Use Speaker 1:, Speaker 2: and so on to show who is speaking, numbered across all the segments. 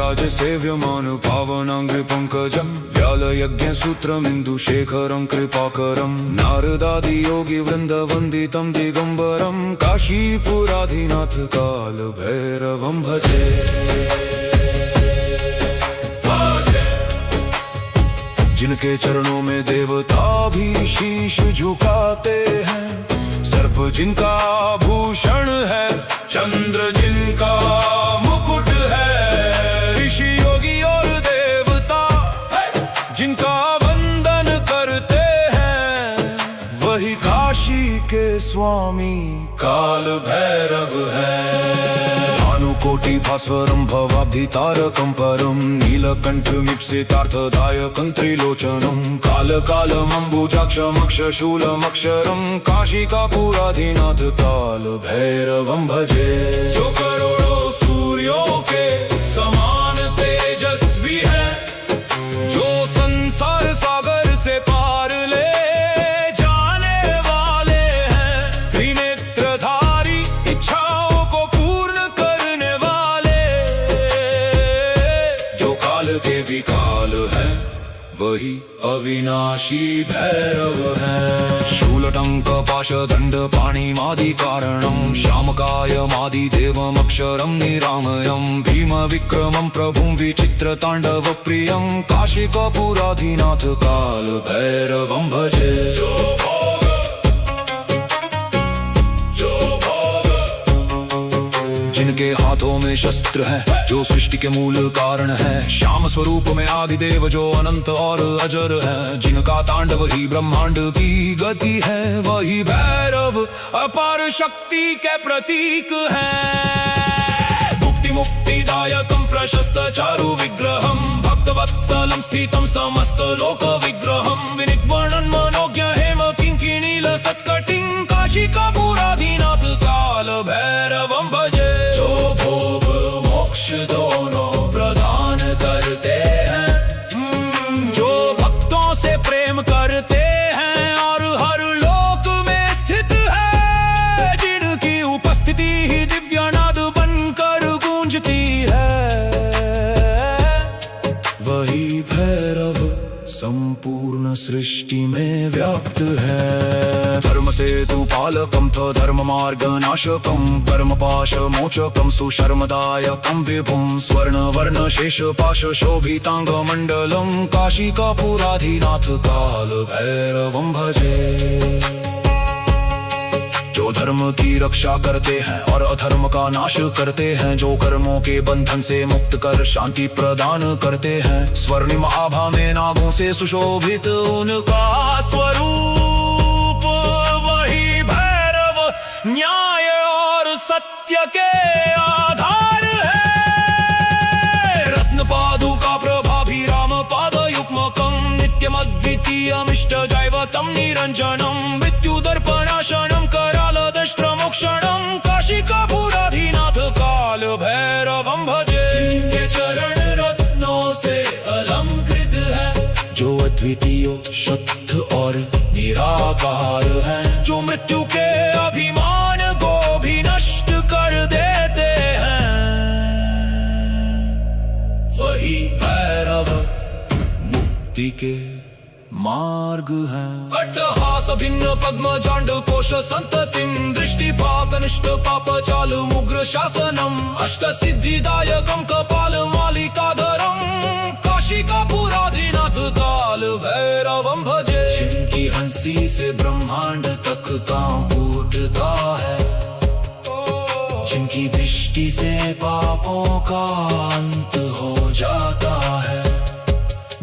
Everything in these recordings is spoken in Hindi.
Speaker 1: राजसेव्यमानुपावनाङ्घ्रि पंकजं व्यालयज्ञसूत्रमिन्दुशेखरं कृपाकरं नारदादियोगिवृन्दवन्दितं दिगम्बरं काशीपुराधिनाथ कालभैरवं भजे। जिनके चरणों में देवता भी शीश झुकाते हैं, सर्प जिनका आभूषण है, चंद्र जिनका मुकुट है, ऋषि योगी और देवता जिनका वंदन करते हैं, वही काशी के स्वामी काल भैरव है। भानुकोटि भास्वरं भवाब्धितारकं परं नीलकण्ठमीप्सितार्थदायकं त्रिलोचनं कालकालमम्बुजाक्षमक्षशूलमक्षरं काशिकापुराधिनाथ काल भैरवं भजे। जो करोड़ों सूर्यों के समान तेजस्वी है, जो संसार सागर से पार ले जाने वाले हैं, त्रिनेत्रधारी इच्छाओं को पूर्ण करने वाले, जो काल के भी काल है, वही अविनाशी भैरव है। शूलटंक पाशदंड पाणिमादि कारणं श्यामकायमादिदेवमक्षरं निरामयं भीम विक्रमं प्रभुं विचित्रताण्डव प्रियं काशिकापुराधिनाथ काल भैरवं भजे। जिनके हाथों में शस्त्र है, जो सृष्टि के मूल कारण है, श्याम स्वरूप में आदिदेव जो अनंत और अजर है, जिनका तांडव ही ब्रह्मांड की गति है, वही भैरव अपार शक्ति के प्रतीक है। मुक्ति मुक्तिदायकं प्रशस्त चारु विग्रहं भक्तवत्सलं स्थितं समस्त लोक विग्रहं विनिर्वाणं मनोज्ञ हेम किंकिणील सत्कटिं काशिकापुराधिनाथ काल भैरवं भजे। जो भोग मोक्ष दोनों प्रदान करते हैं, जो भक्तों से प्रेम करते हैं और हर लोक में स्थित है, जिनकी उपस्थिति ही दिव्यनाद बनकर गूंजती है, वही भैरव संपूर्ण सृष्टि में व्याप्त है। धर्म सेतु पालकं धर्म मार्ग नाशकं कर्मपाश मोचकं सुशर्मदायकं विभुं स्वर्ण वर्ण शेष पाश शोभितांग मंडलं काशिकापुराधिनाथ काल भैरवं भजे। जो धर्म की रक्षा करते हैं और अधर्म का नाश करते हैं, जो कर्मों के बंधन से मुक्त कर शांति प्रदान करते हैं, स्वर्णिम आभा में नागों से सुशोभित उनका स्वरूप, वही भैरव न्याय और सत्य के आधार है। रत्न पादुका प्रभाभिराम पादयुग्मकं नित्यमद्वितीयमिष्ट दैवतं निरंजनं मृत्युदर्पणाशनं करालदष्ट्रमोक्षणं काशिकापुराधिनाथ काल भैरवं भजे। जिनके चरण रत्नों से अलंकृत है, जो अद्वितीय शुद्ध और निराकार है, जो मृत्यु के अभिमान को भी नष्ट कर देते हैं, वही भैरव मुक्ति के मार्ग है। अट्टहास भिन्न पद्म जांड कोश संततिं दृष्टिपात निष्ठ पाप चाल मुग्र शासनम अष्ट सिद्धिदायकं कपाल मालिकाधरं काशिकापुराधिनाथ काल भैरवं भजे। जिनकी हंसी से ब्रह्मांड तक कांप उठता है, जिनकी दृष्टि से पापों का अंत हो जाता है,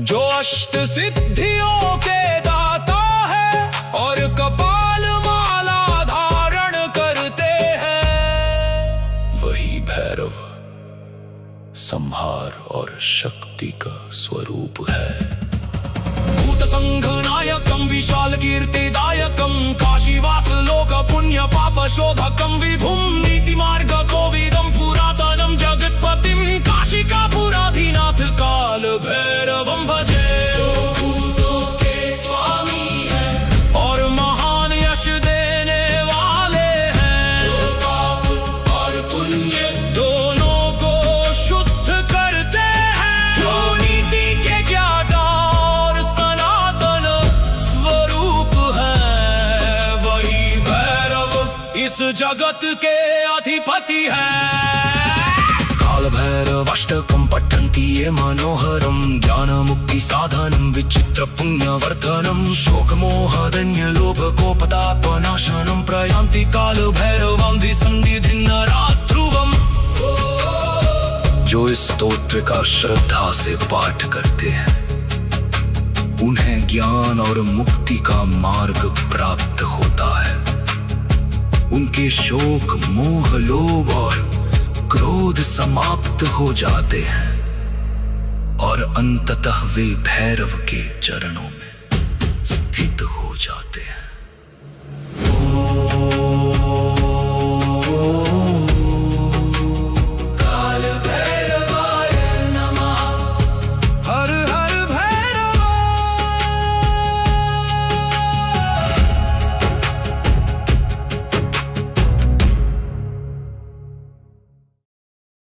Speaker 1: जो अष्ट सिद्धियों के दाता है और कपाल माला धारण करते हैं, वही भैरव संहार और शक्ति का स्वरूप है। भूत संघ नायकं विशाल कीर्तिदायकं काशीवास लोक पुण्य पाप शोधकं विभुं नीति मार्ग कोविदं पुरातनं जगत्पतिं काशिकापुराधिनाथ काल भैरवं भजे। जो भूतों के स्वामी है और महान यश देने वाले हैं, जो पाप और पुण्य दोनों को शुद्ध करते जगत के अधिपति हैं। काल भैरवाष्टकं पठन्ति ये मनोहरं ज्ञान मुक्ति साधनं विचित्र पुण्यवर्धनं शोक मोह दैन्य लोभ कोपतापनाशनं प्रयान्ति काल भैरवं द्विसन्निधिं नराध्रुवम्। जो इस स्तोत्र का श्रद्धा से पाठ करते हैं उन्हें ज्ञान और मुक्ति का मार्ग प्राप्त होता है। उनके शोक मोह लोभ और क्रोध समाप्त हो जाते हैं और अंततः वे भैरव के चरणों में स्थित हो जाते हैं।